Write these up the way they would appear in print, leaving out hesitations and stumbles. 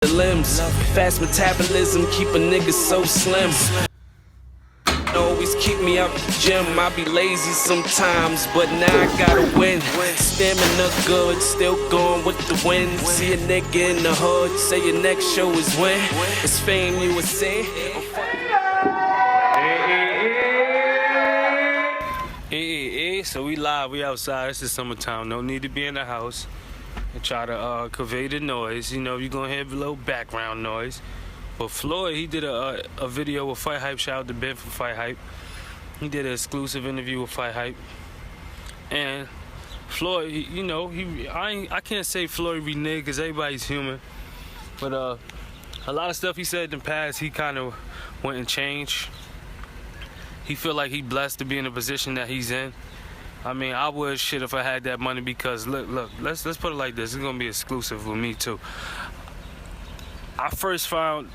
the limbs. Fast metabolism keep a nigga so slim. Always keep me out the gym. I be lazy sometimes, but now I gotta win. Stamina good, still going with the wind. See a nigga in the hood, say your next show is when. It's fame you would say. Hey, so we live, we outside. This is summertime. No need to be in the house and try to convey the noise. You know, you're gonna have a little background noise. But Floyd, he did a video with Fight Hype. Shout out to Ben from Fight Hype. He did an exclusive interview with Fight Hype. And Floyd, I can't say Floyd reneged because everybody's human. But a lot of stuff he said in the past, he kind of went and changed. He feel like he blessed to be in the position that he's in. I mean, I would shit if I had that money because look, let's put it like this. It's gonna be exclusive with me too. I first found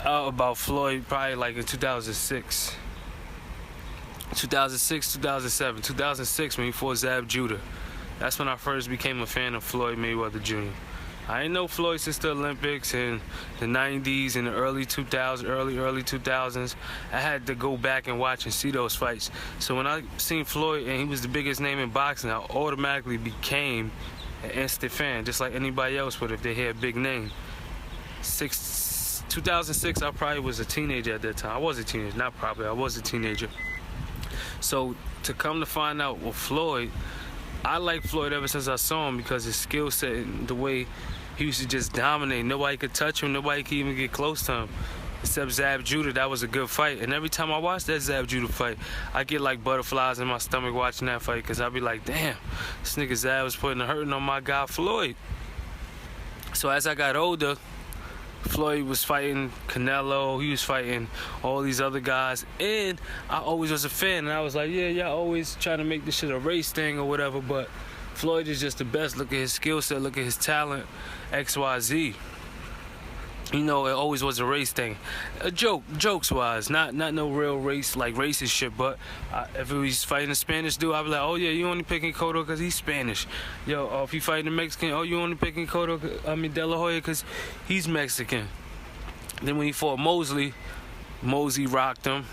out about Floyd probably like in 2006, 2007, 2006 when he fought Zab Judah. That's when I first became a fan of Floyd Mayweather Jr. I didn't know Floyd since the Olympics in the 90s and the early 2000s, early 2000s. I had to go back and watch and see those fights. So when I seen Floyd and he was the biggest name in boxing, I automatically became an instant fan, just like anybody else would if they had a big name. 2006, I probably was a teenager at that time. I was a teenager, not probably, I was a teenager. So to come to find out with Floyd, I like Floyd ever since I saw him because his skill set and the way he used to just dominate. Nobody could touch him, nobody could even get close to him. Except Zab Judah, that was a good fight. And every time I watch that Zab Judah fight, I get like butterflies in my stomach watching that fight because I be like, damn, this nigga Zab was putting a hurting on my guy Floyd. So as I got older, Floyd was fighting Canelo, he was fighting all these other guys, and I always was a fan, and I was like, yeah, y'all always trying to make this shit a race thing or whatever, but Floyd is just the best. Look at his skill set, look at his talent, XYZ. You know, it always was a race thing. Jokes-wise, not no real race, like racist shit, but if he was fighting a Spanish dude, I'd be like, oh yeah, you only picking Cotto because he's Spanish. Yo, if he fighting a Mexican, oh, you only picking De La Hoya because he's Mexican. Then when he fought Mosley rocked him.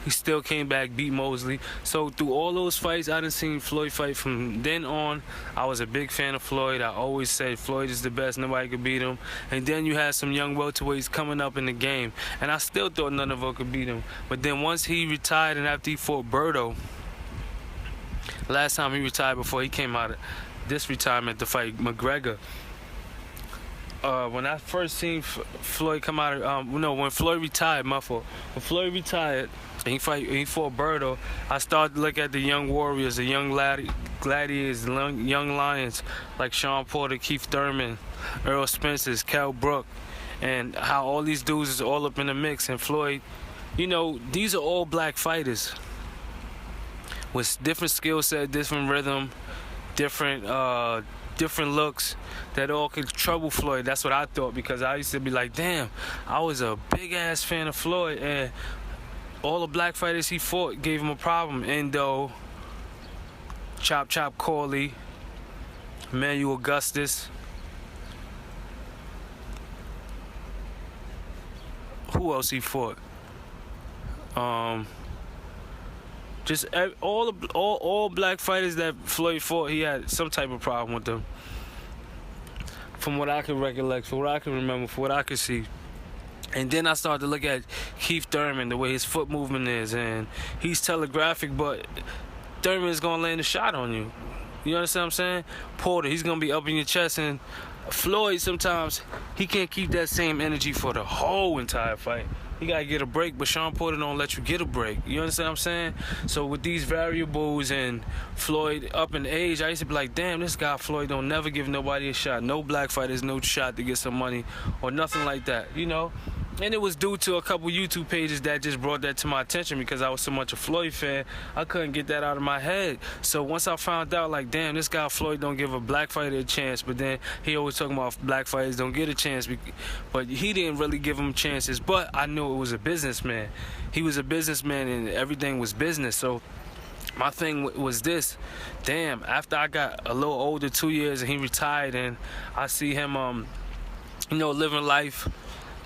He still came back, beat Mosley. So through all those fights, I done seen Floyd fight. From then on, I was a big fan of Floyd. I always said Floyd is the best, nobody could beat him. And then you had some young welterweights coming up in the game, and I still thought none of them could beat him. But then once he retired and after he fought Berto, last time he retired before he came out of this retirement to fight McGregor, when I first seen Floyd come out of, when Floyd retired, my fault. When Floyd retired and he fought Berto, I started to look at the young warriors, the young gladiators, the young lions, like Sean Porter, Keith Thurman, Earl Spencer's, Cal Brook, and how all these dudes is all up in the mix. And Floyd, you know, these are all black fighters with different skill set, different rhythm, different looks that all could trouble Floyd. That's what I thought, because I used to be like, damn, I was a big ass fan of Floyd, and all the black fighters he fought gave him a problem. Endo, Chop Corley, Emmanuel Augustus. Who else he fought? Just all black fighters that Floyd fought, he had some type of problem with them. From what I can recollect, from what I can remember, from what I could see. And then I started to look at Keith Thurman, the way his foot movement is, and he's telegraphic, but Thurman is gonna land a shot on you. You understand what I'm saying? Porter, he's gonna be up in your chest, and Floyd, sometimes he can't keep that same energy for the whole entire fight. You gotta get a break, but Sean Porter don't let you get a break. You understand what I'm saying? So with these variables and Floyd up in age, I used to be like, damn, this guy Floyd don't never give nobody a shot. No black fighters, no shot to get some money or nothing like that, you know? And it was due to a couple YouTube pages that just brought that to my attention because I was so much a Floyd fan. I couldn't get that out of my head. So once I found out, like, damn, this guy Floyd don't give a black fighter a chance, but then he always talking about black fighters don't get a chance, but he didn't really give them chances. But I knew it was a businessman. He was a businessman and everything was business. So my thing was this, damn, after I got a little older, 2 years, and he retired, and I see him living life.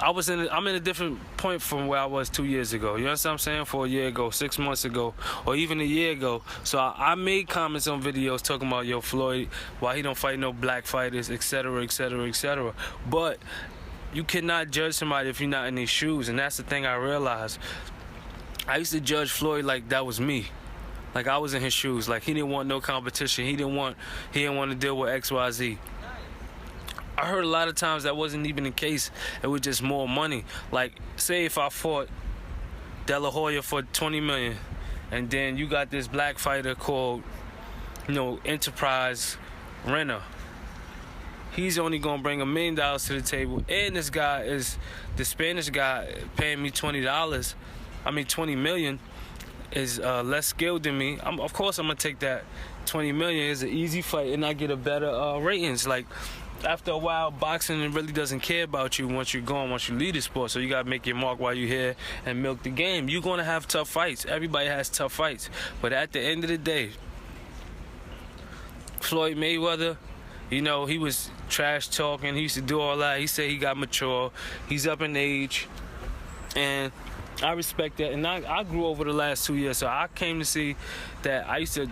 I'm in a different point from where I was 2 years ago. You understand what I'm saying? 4 year ago, 6 months ago, or even a year ago. So I made comments on videos talking about, yo, Floyd, why he don't fight no black fighters, etc., etc., etc. But you cannot judge somebody if you're not in their shoes, and that's the thing I realized. I used to judge Floyd like that was me. Like I was in his shoes. Like he didn't want no competition. He didn't want to deal with XYZ. I heard a lot of times that wasn't even the case. It was just more money. Like, say if I fought De La Hoya for $20 million, and then you got this black fighter called, Enterprise Renner. He's only gonna bring $1 million to the table, and this guy is the Spanish guy paying me $20 million is less skilled than me. Of course, I'm gonna take that $20 million. It's an easy fight, and I get a better ratings. Like. After a while, boxing really doesn't care about you once you leave the sport. So you gotta make your mark while you're here and milk the game. You're gonna have tough fights. Everybody has tough fights. But at the end of the day, Floyd Mayweather, he was trash talking. He used to do all that. He said he got mature. He's up in age. And I respect that. And I grew over the last 2 years. So I came to see that I used to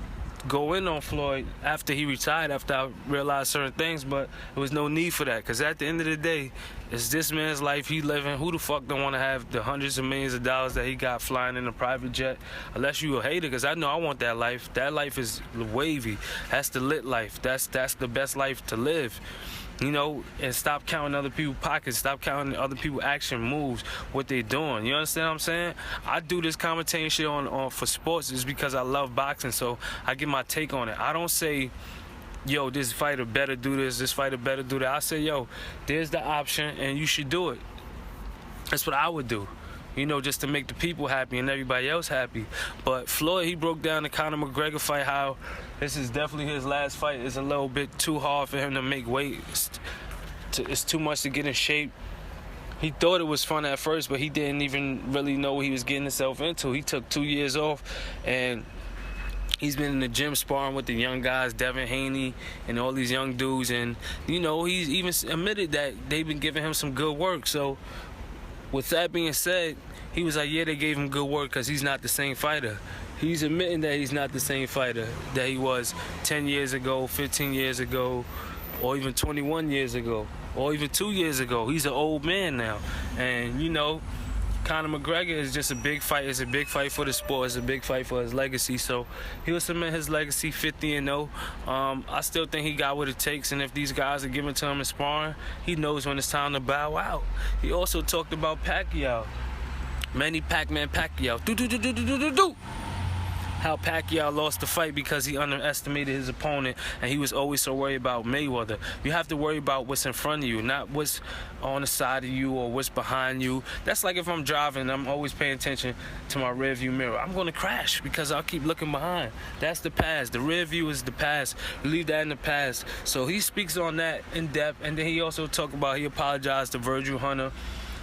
go in on Floyd after he retired, after I realized certain things, but there was no need for that, because at the end of the day, it's this man's life he living. Who the fuck don't want to have the hundreds of millions of dollars that he got flying in a private jet? Unless you a hater, because I know I want that life. That life is wavy. That's the lit life. That's the best life to live. And stop counting other people's pockets. Stop counting other people's action moves, what they doing. You understand what I'm saying? I do this commentating shit on for sports just because I love boxing, so I get my take on it. I don't say, yo, this fighter better do this fighter better do that. I say, yo, there's the option, and you should do it. That's what I would do. Just to make the people happy and everybody else happy. But Floyd, he broke down the Conor McGregor fight, how this is definitely his last fight. It's a little bit too hard for him to make weight. It's too much to get in shape. He thought it was fun at first, but he didn't even really know what he was getting himself into. He took 2 years off, and he's been in the gym sparring with the young guys, Devin Haney, and all these young dudes. And, he's even admitted that they've been giving him some good work. So, with that being said, he was like, yeah, they gave him good work because he's not the same fighter. He's admitting that he's not the same fighter that he was 10 years ago, 15 years ago, or even 21 years ago, or even 2 years ago. He's an old man now. And, Conor McGregor is just a big fight. It's a big fight for the sport. It's a big fight for his legacy. So he'll cement his legacy 50-0. I still think he got what it takes. And if these guys are giving to him in sparring, he knows when it's time to bow out. He also talked about Pacquiao. Manny Pac-Man Pacquiao. How Pacquiao lost the fight because he underestimated his opponent, and he was always so worried about Mayweather. You have to worry about what's in front of you, not what's on the side of you or what's behind you. That's like if I'm driving, I'm always paying attention to my rear view mirror. I'm going to crash because I'll keep looking behind. That's the past. The rear view is the past. You leave that in the past. So he speaks on that in depth, and then he also talked about, he apologized to Virgil Hunter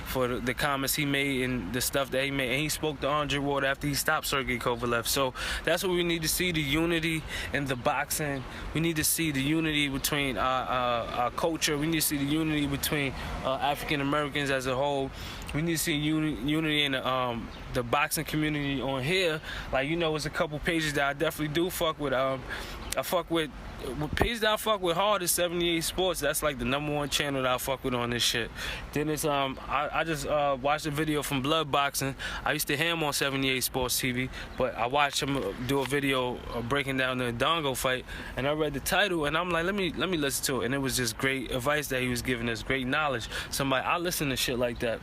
for the comments he made and the stuff that he made. And he spoke to Andre Ward after he stopped Sergey Kovalev. So that's what we need to see, the unity in the boxing. We need to see the unity between our culture. We need to see the unity between African Americans as a whole. We need to see unity in the boxing community on here. Like, there's a couple pages that I definitely do fuck with. I fuck with pages that I fuck with hard is 78 Sports. That's like the #1 channel that I fuck with on this shit. Then it's I just watched a video from Blood Boxing. I used to hear him on 78 Sports TV, but I watched him do a video breaking down the Dongo fight, and I read the title, and I'm like, let me listen to it. And it was just great advice that he was giving us, great knowledge. I listen to shit like that.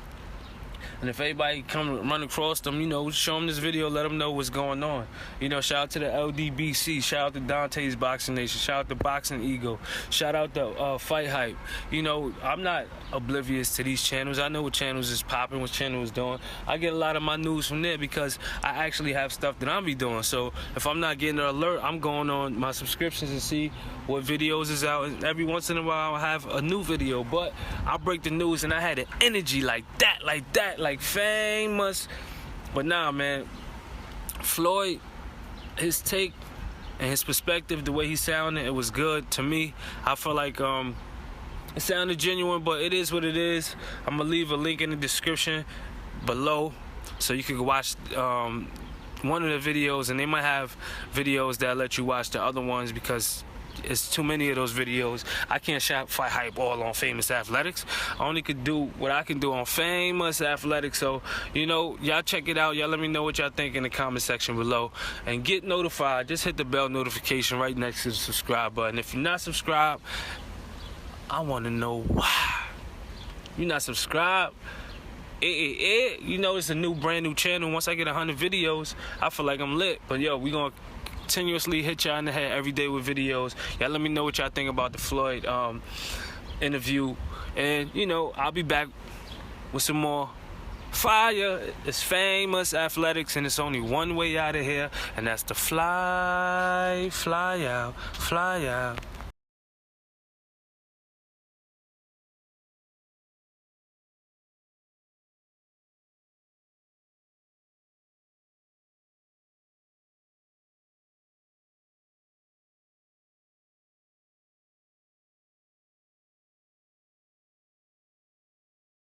And if anybody come run across them, show them this video, let them know what's going on. Shout out to the LDBC, shout out to Dante's Boxing Nation, shout out to Boxing Ego, shout out to Fight Hype. I'm not oblivious to these channels. I know what channels is popping, what channels is doing. I get a lot of my news from there because I actually have stuff that I'm be doing. So if I'm not getting an alert, I'm going on my subscriptions and see what videos is out. And every once in a while, I have a new video. But I break the news, and I had an energy like like famous. But nah, man, Floyd, his take and his perspective, the way he sounded, it was good to me. I feel like It sounded genuine, but it is what it is. I'm gonna leave a link in the description below so you can watch one of the videos, and they might have videos that let you watch the other ones because it's too many of those videos. I can't fight hype all on Famous Athletics. I only could do what I can do on Famous Athletics. So, you know, y'all check it out. Y'all let me know what y'all think in the comment section below. And get notified. Just hit the bell notification right next to the subscribe button. If you're not subscribed, I want to know why. You're not subscribed? You know, it's a brand new channel. Once I get 100 videos, I feel like I'm lit. But yo, we gonna continuously hit y'all in the head every day with videos. Y'all let me know what y'all think about the Floyd interview, and you know, I'll be back with some more fire. It's Famous Athletics, and it's only one way out of here, and that's to fly out.